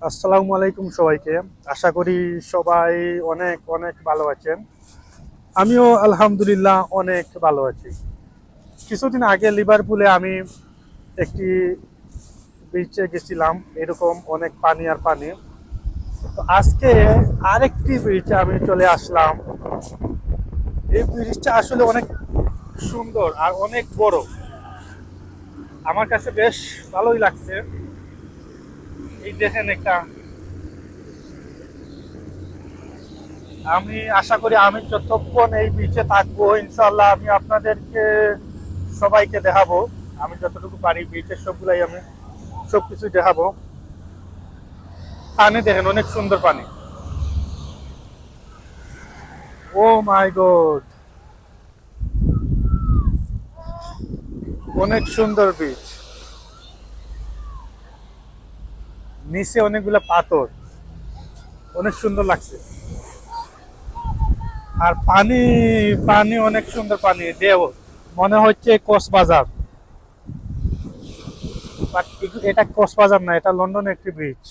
আসসালামু আলাইকুম সবাইকে। আশা করি সবাই অনেক অনেক ভালো আছেন। আমিও আলহামদুলিল্লাহ অনেক ভালো আছি। কিছুদিন আগে লিভারপুলে আমি একটি বিচে গেছিলাম, এরকম অনেক পানি আর পানি। তো আজকে আরেকটি বিচে আমি চলে আসলাম। এই ব্রিজটা আসলে অনেক সুন্দর আর অনেক বড়। আমার কাছে বেশ ভালোই লাগছে। এই দেখেন একটা, আমি আশা করি আমি যতক্ষণ এই বিচে থাকবো ইনশাল্লাহ আমি আপনাদেরকে সবাইকে দেখাবো। আমি যতটুকু পারি বিচের সবগুলাই আমি সবকিছু দেখাবো। পানি দেখেন, অনেক সুন্দর পানি। ও মাই গড, অনেক সুন্দর বিচ। নিচে অনেকগুলো পাথর, অনেক সুন্দর লাগছে। আর পানি, পানি অনেক সুন্দর পানি, ঢেউ মনে হচ্ছে কক্সবাজার। বাট এটা কক্সবাজার না, এটা লন্ডনের একটি বিচ।